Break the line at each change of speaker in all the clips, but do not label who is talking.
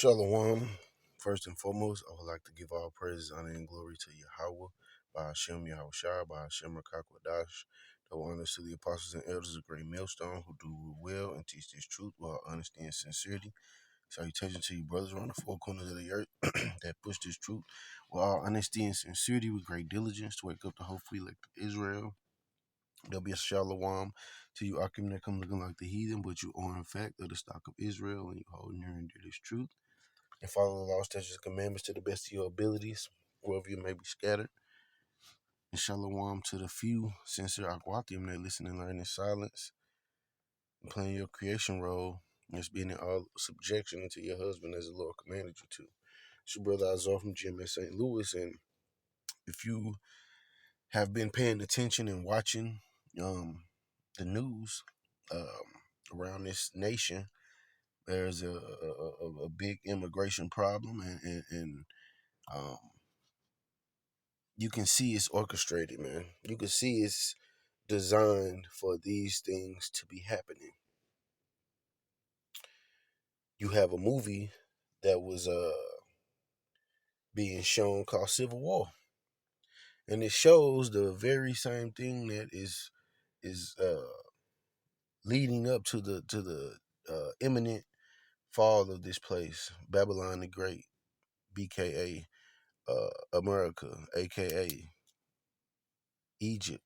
Shalom. First and foremost, I would like to give all praises, honor, and glory to Yahweh, by Hashem Yahushua, by Hashem Rakakwadash. Double honors to the apostles and elders of Great Millstone who do well and teach this truth with all honesty and sincerity. Salutations to you brothers around the four corners of the earth that push this truth with all honesty and sincerity with great diligence to wake up the hopefully elect of Israel. There'll be a shalom to you Akim that come looking like the heathen, but you are in fact of the stock of Israel and you hold near and dear this truth and follow the law, statutes, and commandments to the best of your abilities, wherever you may be scattered. And shalom to the few sincere Aquatium that listen and learn in silence and playing your creation role and just being in all subjection unto your husband as the Lord commanded you to. It's your brother Azar from GMS St. Louis, and if you have been paying attention and watching the news around this nation, there's a big immigration problem, and you can see it's orchestrated, man. You can see it's designed for these things to be happening. You have a movie that was being shown called Civil War, and it shows the very same thing that is leading up to the imminent fall of this place, Babylon the Great, BKA America, aka Egypt,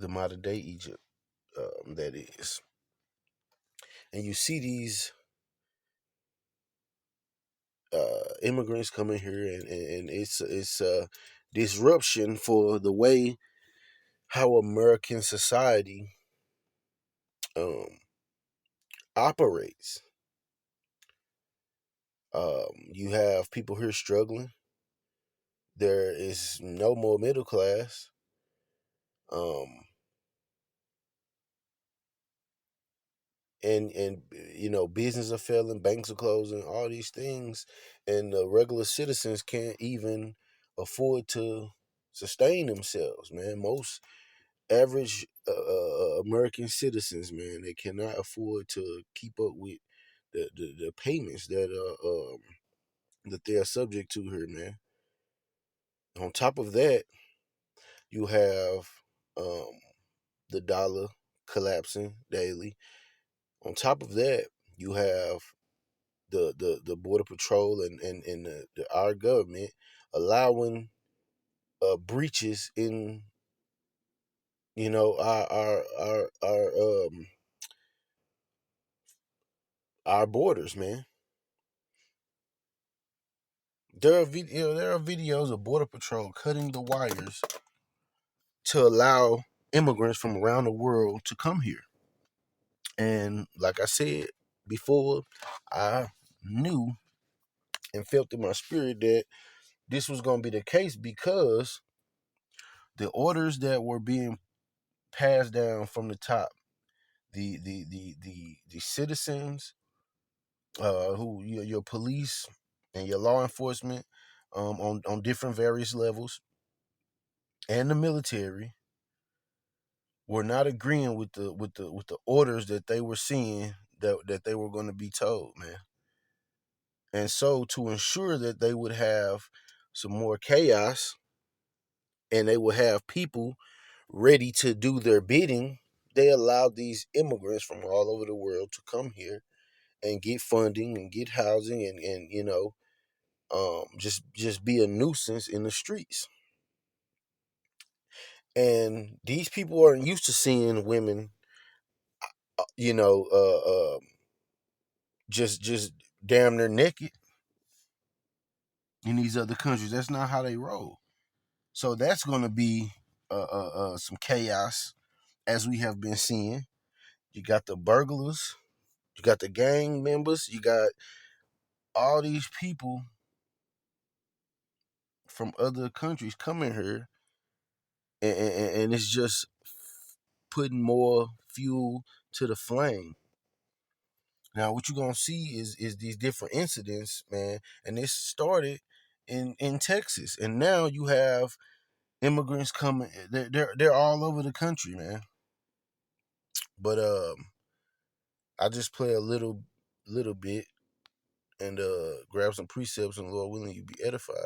the modern day Egypt, that is. And you see these immigrants coming here, and it's a disruption for the way how American society um, operates. You have people here struggling. There is no more middle class. And you know, business are failing, banks are closing, all these things, and the regular citizens can't even afford to sustain themselves, man. Most average American citizens, man, they cannot afford to keep up with the payments that they are subject to here, man. On top of that, you have um, the dollar collapsing daily. On top of that, you have the border patrol and our government allowing breaches in, you know, our borders, man. There are videos of border patrol cutting the wires to allow immigrants from around the world to come here. And like I said before, I knew and felt in my spirit that this was going to be the case because the orders that were being passed down from the top, the citizens, who your police and your law enforcement, on different various levels, and the military were not agreeing with the orders that they were seeing that they were going to be told, man. And so to ensure that they would have some more chaos and they would have people ready to do their bidding, they allowed these immigrants from all over the world to come here and get funding and get housing and you know, just be a nuisance in the streets. And these people aren't used to seeing women, you know, just damn near naked in these other countries. That's not how they roll. So that's going to be some chaos, as we have been seeing. You got the burglars, you got the gang members, you got all these people from other countries coming here, and it's just putting more fuel to the flame. Now, what you're gonna see is these different incidents, man, and this started in Texas, and now you have immigrants coming. They're all over the country, man. But I just play a little bit and grab some precepts, and Lord willing, you be edified.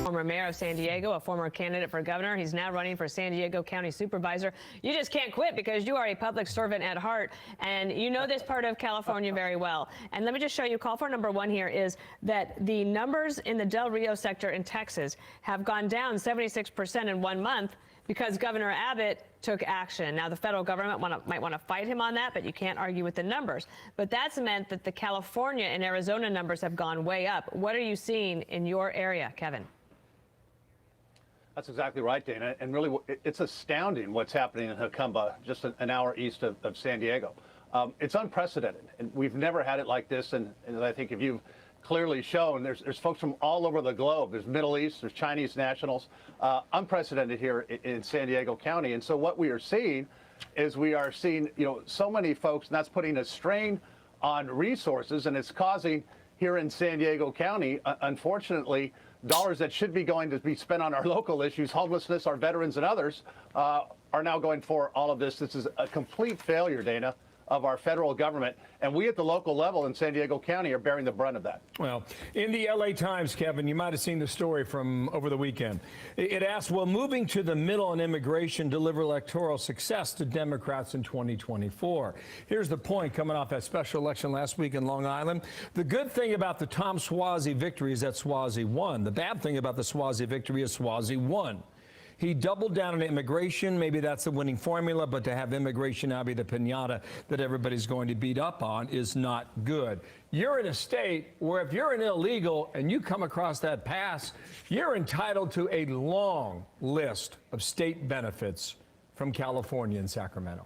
Former mayor of San Diego, a former candidate for governor. He's now running for San Diego County Supervisor. You just can't quit because you are a public servant at heart, and you know this part of California very well. And let me just show you, call for number one here is that the numbers in the Del Rio sector in Texas have gone down 76% in 1 month because Governor Abbott took action. Now, the federal government might want to fight him on that, but you can't argue with the numbers. But that's meant that the California and Arizona numbers have gone way up. What are you seeing in your area, Kevin?
That's exactly right, Dana. And really, it's astounding what's happening in Jacumba, just an hour east of San Diego. It's unprecedented, and we've never had it like this. And I think if you've clearly shown, there's folks from all over the globe. There's Middle East, there's Chinese nationals, unprecedented here in San Diego County. And so what we are seeing is so many folks, and that's putting a strain on resources, and it's causing here in San Diego County, unfortunately, dollars that should be going to be spent on our local issues, homelessness, our veterans and others, are now going for all of this. This is a complete failure, Dana, of our federal government. And we at the local level in San Diego County are bearing the brunt of that.
Well, in the LA Times, Kevin, you might have seen the story from over the weekend. It asked, will moving to the middle on immigration deliver electoral success to Democrats in 2024? Here's the point coming off that special election last week in Long Island. The good thing about the Tom Suozzi victory is that Suozzi won. The bad thing about the Suozzi victory is Suozzi won. He doubled down on immigration. Maybe that's the winning formula, but to have immigration now be the piñata that everybody's going to beat up on is not good. You're in a state where if you're an illegal and you come across that pass, you're entitled to a long list of state benefits from California and Sacramento.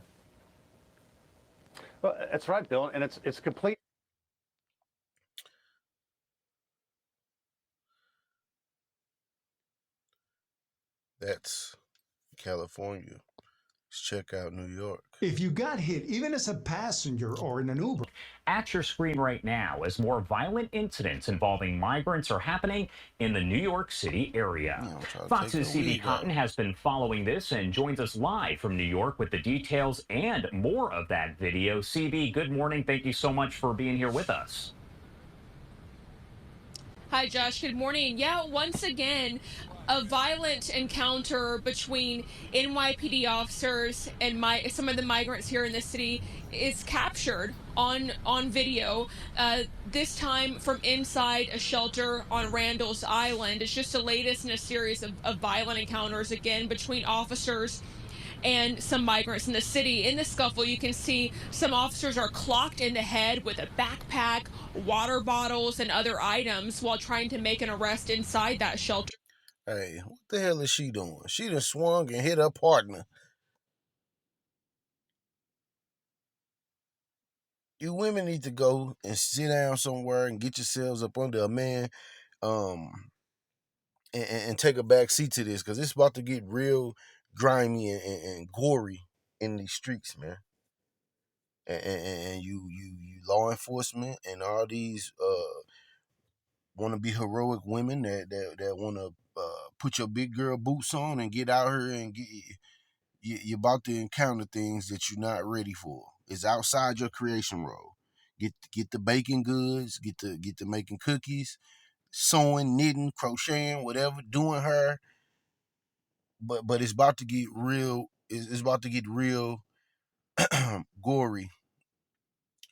Well, that's right, Bill, and it's complete.
That's California. Let's check out New York.
If you got hit, even as a passenger or in an Uber.
At your screen right now, as more violent incidents involving migrants are happening in the New York City area. Fox's CB Cotton has been following this and joins us live from New York with the details and more of that video. CB, good morning. Thank you so much for being here with us.
Hi, Josh. Good morning. Yeah, once again, a violent encounter between NYPD officers and some of the migrants here in the city is captured on video, this time from inside a shelter on Randall's Island. It's just the latest in a series of violent encounters, again, between officers and some migrants in the city. In the scuffle, you can see some officers are clocked in the head with a backpack, water bottles, and other items while trying to make an arrest inside that shelter.
Hey, what the hell is she doing? She done swung and hit her partner. You women need to go and sit down somewhere and get yourselves up under a man, and take a back seat to this, because it's about to get real grimy and gory in these streets, man. And you law enforcement and all these want to be heroic women that want to put your big girl boots on and get out here and you're about to encounter things that you're not ready for. It's outside your creation role. Get the baking goods, get to making cookies, sewing, knitting, crocheting, whatever, doing her. But it's about to get real. It's about to get real gory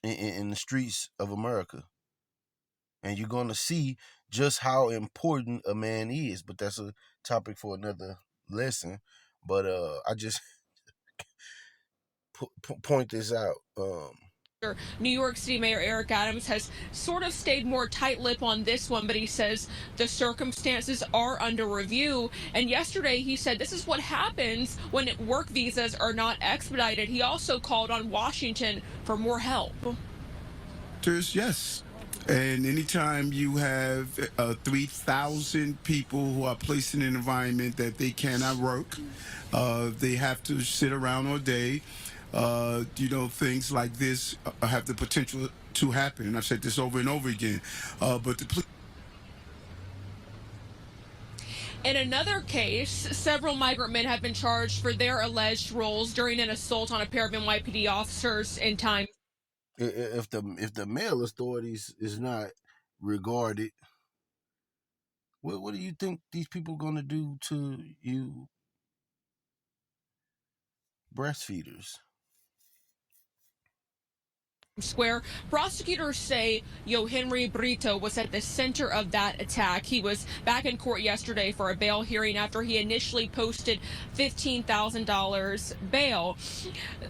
in the streets of America. And you're going to see just how important a man is. But that's a topic for another lesson. But I just point this out.
New York City Mayor Eric Adams has sort of stayed more tight-lipped on this one, but he says the circumstances are under review. And yesterday he said this is what happens when work visas are not expedited. He also called on Washington for more help.
Yes. And anytime you have 3,000 people who are placed in an environment that they cannot work, they have to sit around all day. Things like this have the potential to happen. And I've said this over and over again.
In another case, several migrant men have been charged for their alleged roles during an assault on a pair of NYPD officers in time.
If the male authorities is not regarded, what do you think these people gonna do to you breastfeeders?
Square. Prosecutors say Henry Brito was at the center of that attack. He was back in court yesterday for a bail hearing after he initially posted $15,000 bail.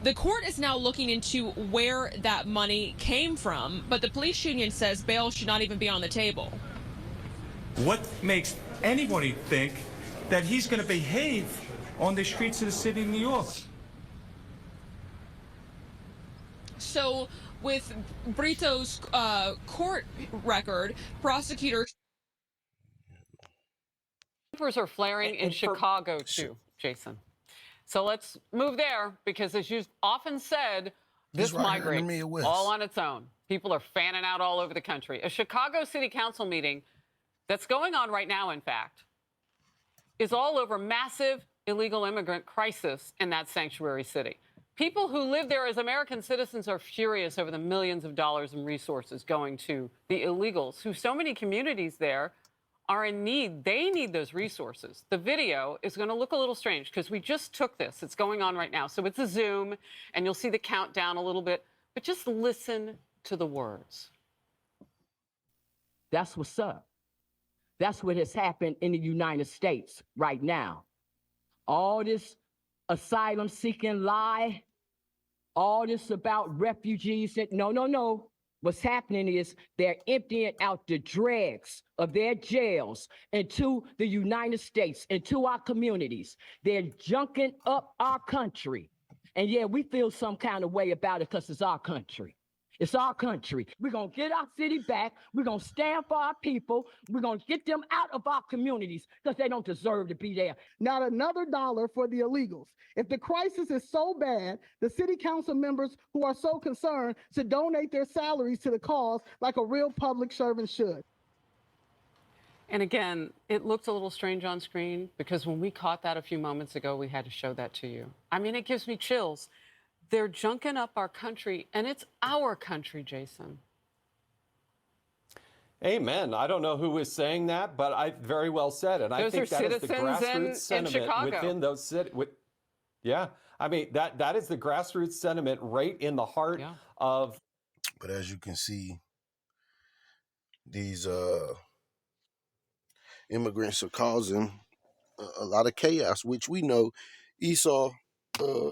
The court is now looking into where that money came from, but the police union says bail should not even be on the table.
What makes anybody think that he's going to behave on the streets of the city of New York?
So with Brito's court record, prosecutors
Tempers are flaring in Chicago too, Jason. So let's move there because, as you've often said, this migrates all on its own. People are fanning out all over the country. A Chicago City Council meeting that's going on right now, in fact, is all over massive illegal immigrant crisis in that sanctuary city. People who live there as American citizens are furious over the millions of dollars in resources going to the illegals, who so many communities there are in need. They need those resources. The video is going to look a little strange because we just took this. It's going on right now. So it's a Zoom, and you'll see the countdown a little bit. But just listen to the words.
That's what's up. That's what has happened in the United States right now. All this asylum-seeking lie, all this about refugees. No. What's happening is they're emptying out the dregs of their jails into the United States, into our communities. They're junking up our country. And yeah, we feel some kind of way about it because it's our country. It's our country. We're going to get our city back. We're going to stand for our people. We're going to get them out of our communities because they don't deserve to be there.
Not another dollar for the illegals. If the crisis is so bad, the city council members who are so concerned should donate their salaries to the cause like a real public servant should.
And again, it looked a little strange on screen because when we caught that a few moments ago, we had to show that to you. I mean, it gives me chills. They're junking up our country, and it's our country, Jason.
Amen. I don't know who was saying that, but I very well said it. I think that is the grassroots sentiment within those cities. Yeah, I mean, that is the grassroots sentiment right in the heart of.
But as you can see, these immigrants are causing a lot of chaos, which we know Esau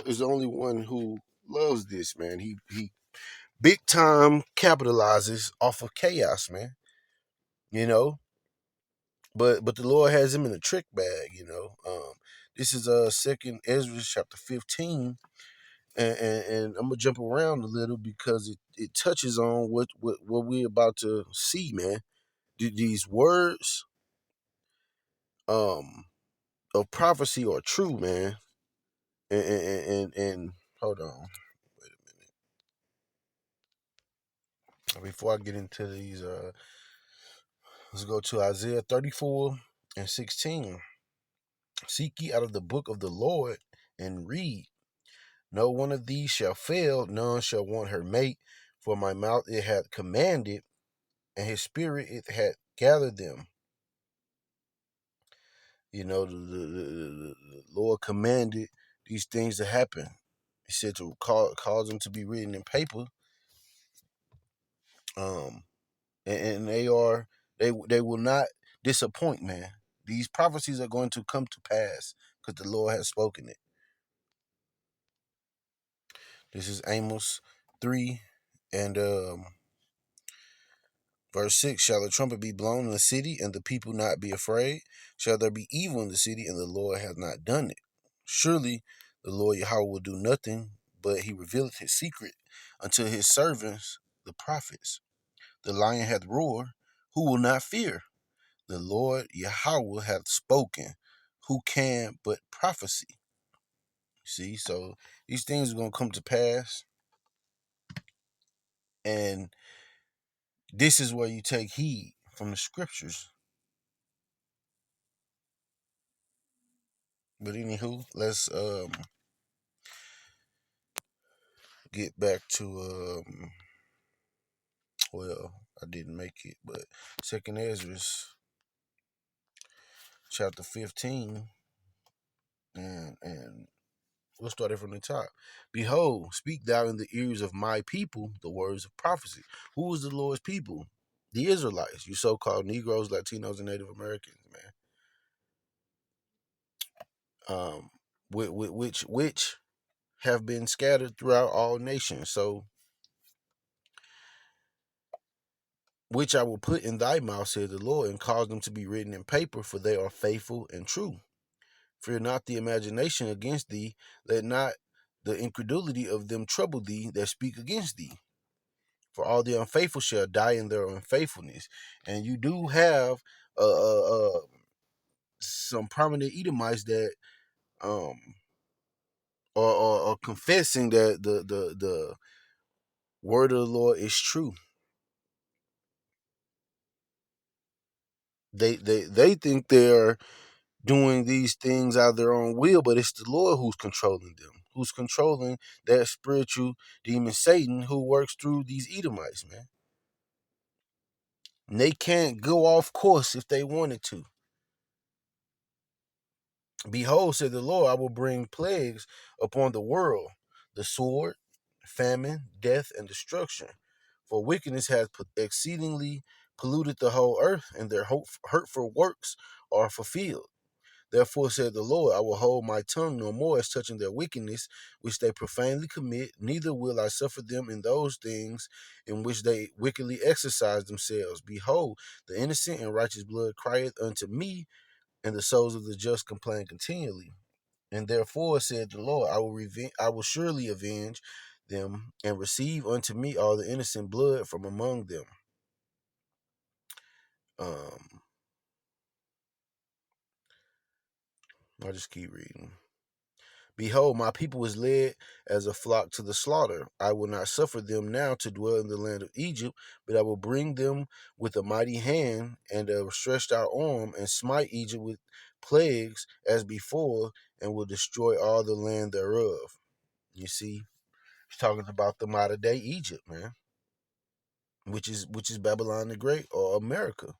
is the only one who loves this, man. He big time capitalizes off of chaos, man. You know, but the Lord has him in a trick bag. You know, this is 2nd Ezra chapter 15, and I'm gonna jump around a little because it touches on what we're about to see, man. These words of prophecy are true, man. And hold on. Wait a minute. Before I get into these, let's go to Isaiah 34:16. Seek ye out of the book of the Lord and read. No one of these shall fail, none shall want her mate. For my mouth it hath commanded, and his spirit it hath gathered them. You know, the Lord commanded these things to happen. He said to cause them to be written in paper. And they will not disappoint, man. These prophecies are going to come to pass because the Lord has spoken it. This is Amos 3 and verse 6. Shall the trumpet be blown in the city and the people not be afraid? Shall there be evil in the city and the Lord hath not done it? Surely the Lord Yahweh will do nothing, but he revealeth his secret unto his servants, the prophets. The lion hath roared, who will not fear? The Lord Yahweh hath spoken, who can but prophesy? See, so these things are going to come to pass. And this is where you take heed from the scriptures. But anywho, let's get back to well, I didn't make it, but Second Ezra chapter 15, and we'll start it from the top. Behold, speak thou in the ears of my people the words of prophecy. Who is the Lord's people? The Israelites, you so-called Negroes, Latinos, and Native Americans, man. Which have been scattered throughout all nations. So, which I will put in thy mouth, said the Lord, and cause them to be written in paper, for they are faithful and true. Fear not the imagination against thee, let not the incredulity of them trouble thee that speak against thee. For all the unfaithful shall die in their unfaithfulness. And you do have some prominent Edomites that are confessing that the word of the Lord is true. They think they're doing these things out of their own will, but it's the Lord who's controlling them, who's controlling that spiritual demon Satan who works through these Edomites, man. And they can't go off course if they wanted to. Behold, said the Lord, I will bring plagues upon the world, the sword, famine, death, and destruction. For wickedness hath exceedingly polluted the whole earth, and their hurtful works are fulfilled. Therefore, said the Lord, I will hold my tongue no more as touching their wickedness, which they profanely commit, neither will I suffer them in those things in which they wickedly exercise themselves. Behold, the innocent and righteous blood crieth unto me, and the souls of the just complain continually. And therefore, said the Lord, I will surely avenge them, and receive unto me all the innocent blood from among them. I'll just keep reading. Behold, my people is led as a flock to the slaughter. I will not suffer them now to dwell in the land of Egypt, but I will bring them with a mighty hand and a stretched out arm, and smite Egypt with plagues as before, and will destroy all the land thereof. You see, he's talking about the modern day Egypt, man, which is Babylon the Great, or America.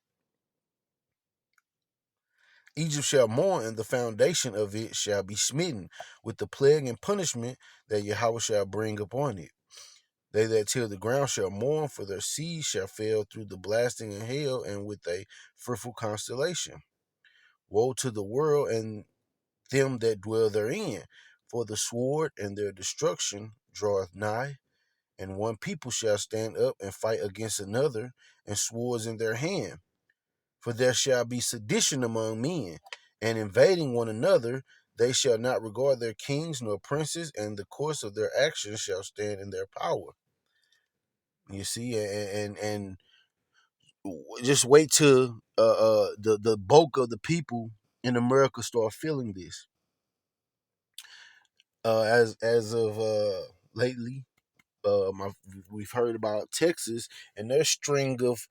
Egypt shall mourn, and the foundation of it shall be smitten with the plague and punishment that Yahweh shall bring upon it. They that till the ground shall mourn, for their seed shall fail through the blasting and hail, and with a fearful constellation. Woe to the world and them that dwell therein, for the sword and their destruction draweth nigh, and one people shall stand up and fight against another, and swords in their hand. For there shall be sedition among men, and invading one another, they shall not regard their kings nor princes, and the course of their actions shall stand in their power. You see, and just wait till the bulk of the people in America start feeling this. As of lately, we've heard about Texas and their string of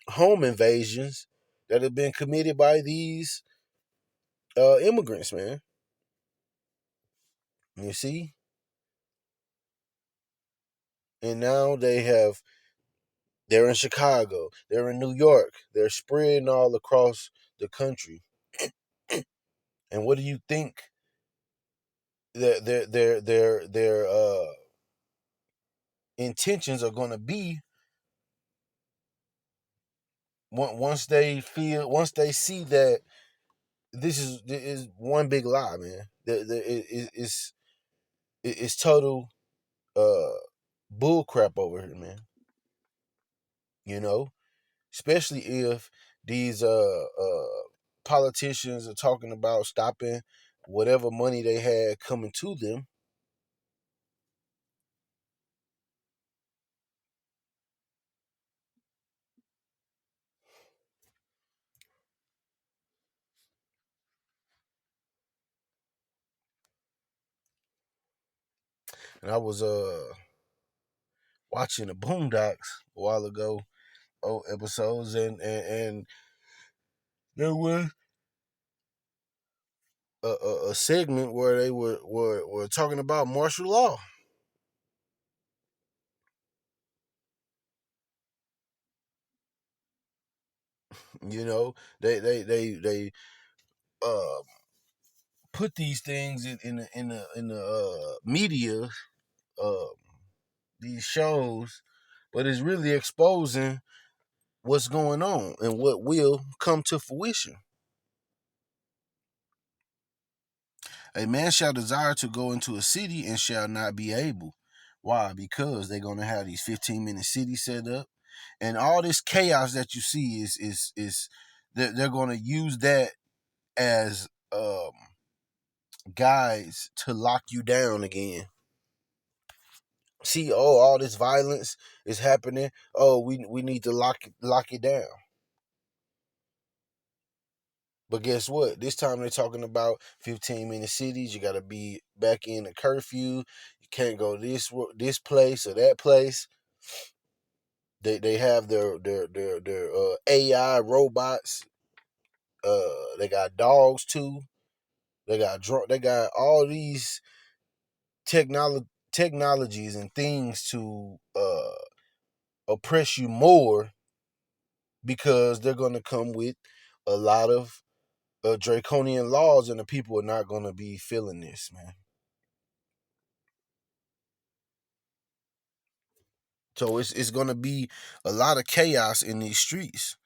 home invasions that have been committed by these immigrants, man. You see? And now they're in Chicago, they're in New York, they're spreading all across the country. And what do you think their intentions are going to be once they see that this is one big lie, man? It's total bull crap over here, man. You know, especially if these politicians are talking about stopping whatever money they had coming to them. And I was watching the Boondocks a while ago, old episodes, and there was a segment where they were talking about martial law. You know, they put these things in the media, uh, these shows, but it's really exposing what's going on and what will come to fruition. A man shall desire to go into a city and shall not be able. Why? Because they're gonna have these 15-minute cities set up, and all this chaos that you see is they're gonna use that as guides to lock you down again. See, oh, all this violence is happening. Oh, we need to lock it down. But guess what? This time they're talking about 15-minute cities. You got to be back in a curfew. You can't go this place or that place. They have their AI robots. They got dogs too. They got all these technologies and things to oppress you more, because they're going to come with a lot of draconian laws, and the people are not going to be feeling this, man. So it's going to be a lot of chaos in these streets.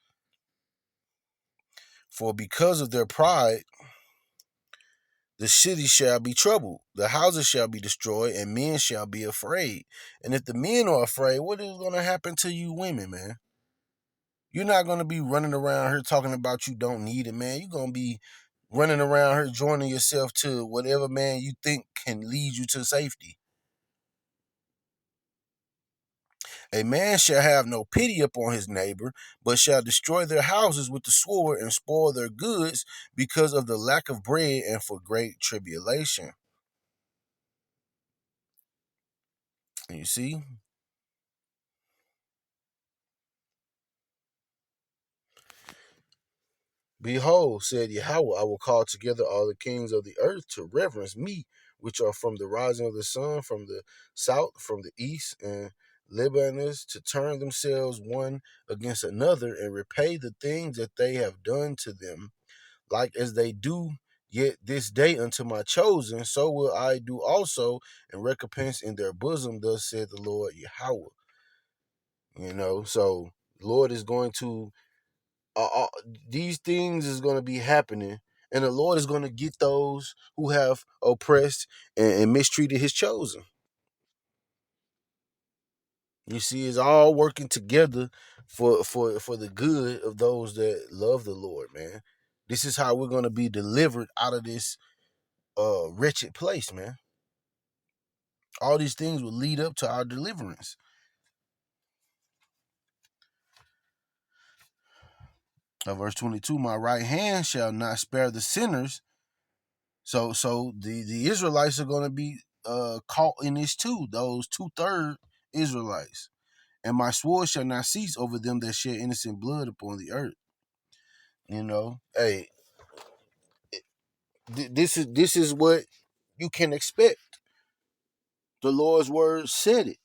For because of their pride, the city shall be troubled, the houses shall be destroyed, and men shall be afraid. And if the men are afraid, what is going to happen to you women, man? You're not going to be running around here talking about you don't need it, man. You're going to be running around here joining yourself to whatever man you think can lead you to safety. A man shall have no pity upon his neighbor, but shall destroy their houses with the sword and spoil their goods because of the lack of bread and for great tribulation. And you see? Behold, said Yahweh, I will call together all the kings of the earth to reverence me, which are from the rising of the sun, from the south, from the east, and Libanus, to turn themselves one against another and repay the things that they have done to them, like as they do yet this day unto my chosen, so will I do also, and recompense in their bosom, thus said the Lord Yahweh. So Lord is going to these things is going to be happening, and the Lord is going to get those who have oppressed and mistreated his chosen. You see, it's all working together for the good of those that love the Lord, man. This is how we're going to be delivered out of this wretched place, man. All these things will lead up to our deliverance. Verse 22, my right hand shall not spare the sinners. So the Israelites are going to be caught in this too, those 2/3 Israelites. And my sword shall not cease over them that shed innocent blood upon the earth. Hey, this is what you can expect. The Lord's word said it.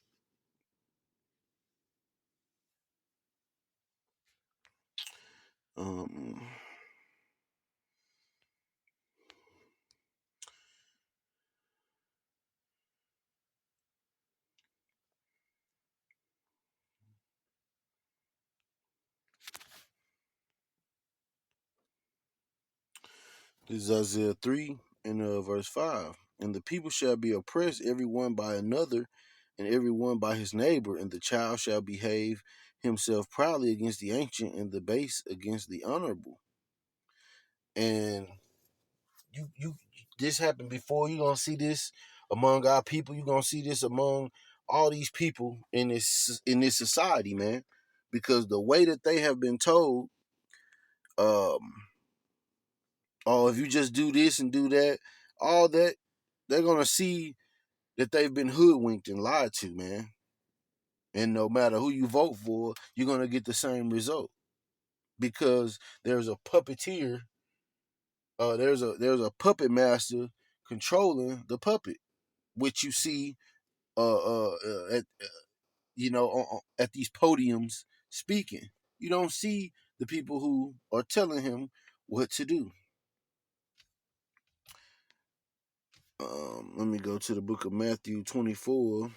This is Isaiah 3 and verse 5. And the people shall be oppressed, every one by another, and every one by his neighbor, and the child shall behave himself proudly against the ancient, and the base against the honorable. And you this happened before. You're gonna see this among our people. You're gonna see this among all these people in this society, man. Because the way that they have been told, oh, if you just do this and do that, all that, they're gonna see that they've been hoodwinked and lied to, man. And no matter who you vote for, you're gonna get the same result, because there's a puppeteer there's a puppet master controlling the puppet, which you see at at these podiums speaking. You don't see the people who are telling him what to do. Let me go to the book of Matthew 24.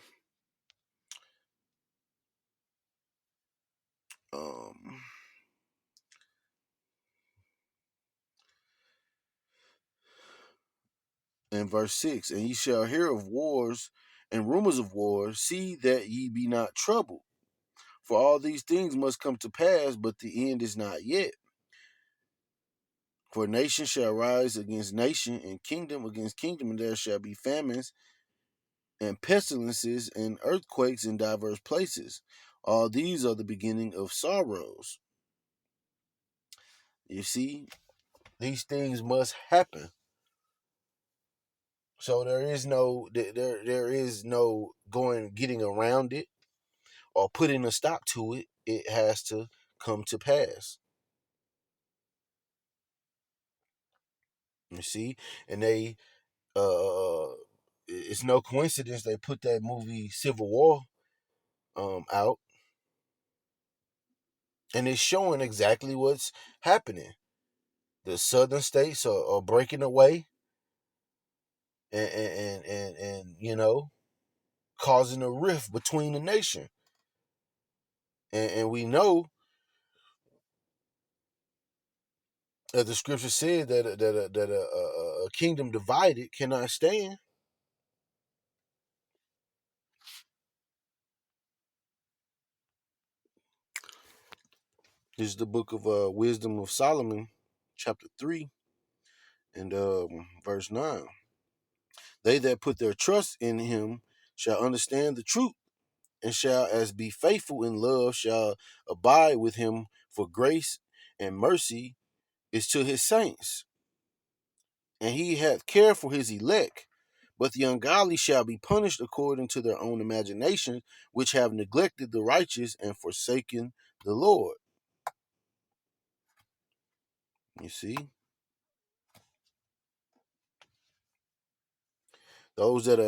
And verse 6, and ye shall hear of wars and rumors of wars. See that ye be not troubled. For all these things must come to pass, but the end is not yet. For nation shall rise against nation, and kingdom against kingdom, and there shall be famines and pestilences and earthquakes in diverse places. All these are the beginning of sorrows. You see, these things must happen. So there is no getting around it or putting a stop to it. It has to come to pass. You see, and they it's no coincidence they put that movie Civil War out, and it's showing exactly what's happening. The southern states are breaking away and causing a rift between the nation. And we know, as the scripture said, that a kingdom divided cannot stand. This is the book of Wisdom of Solomon, chapter 3, and verse 9. They that put their trust in him shall understand the truth, and shall as be faithful in love shall abide with him, for grace and mercy is to his saints. And he hath care for his elect, but the ungodly shall be punished according to their own imagination, which have neglected the righteous and forsaken the Lord. You see? Those that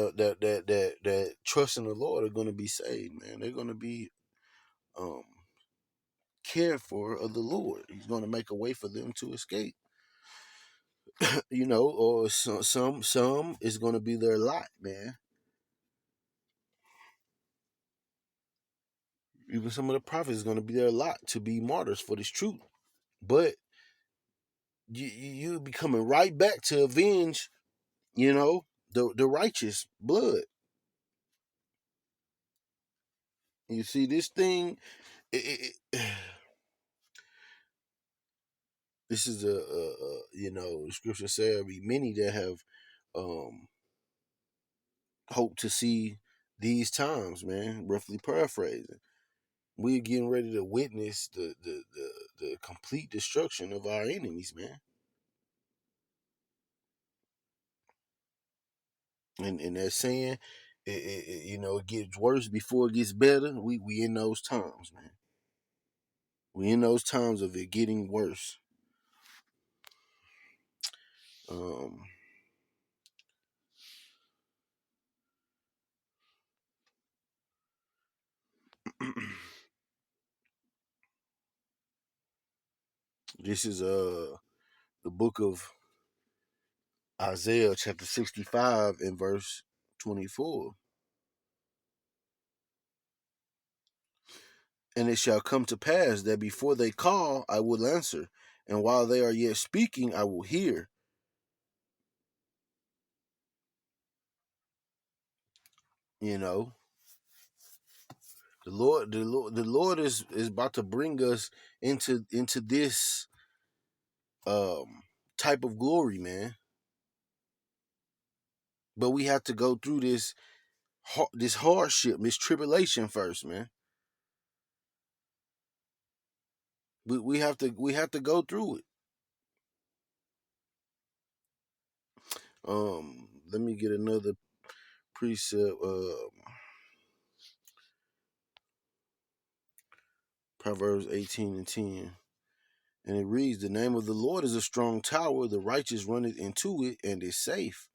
trust in the Lord are going to be saved, man. They're going to be cared for of the Lord. He's going to make a way for them to escape. Or some is going to be their lot, man. Even some of the prophets is going to be their lot to be martyrs for this truth. But you be coming right back to avenge, the righteous blood. You see, this thing, this is the scripture says there be many that have hope to see these times, man. Roughly paraphrasing, we're getting ready to witness the complete destruction of our enemies, man. And they're saying, it gets worse before it gets better. We in those times, man. We in those times of it getting worse. This is the book of Isaiah, chapter 65, and verse 24. And it shall come to pass that before they call, I will answer, and while they are yet speaking, I will hear. The Lord is about to bring us into this type of glory, man. But we have to go through this hardship, this tribulation first, man. We have to go through it. Let me get another precept. Proverbs 18:10. And it reads, the name of the Lord is a strong tower. The righteous runneth into it and is safe.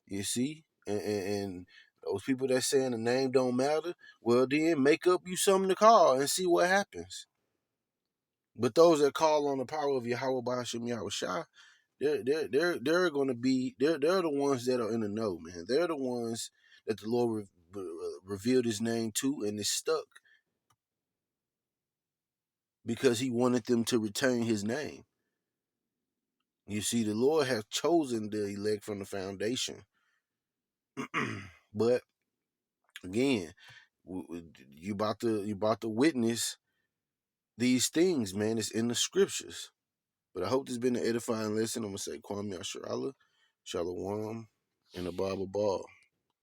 You see? And those people that saying the name don't matter, well then make up you something to call and see what happens. But those that call on the power of Yahweh Ba'ashem Yahweh Shah, they're going to be, they're the ones that are in the know, man. They're the ones that the Lord revealed his name to and is stuck because he wanted them to retain his name. You see, the Lord has chosen the elect from the foundation. But again, you about to witness these things, man. It's in the scriptures. But I hope this has been an edifying lesson. I'm gonna say Kwame Asherallah, Shalom, and a Bible Ball.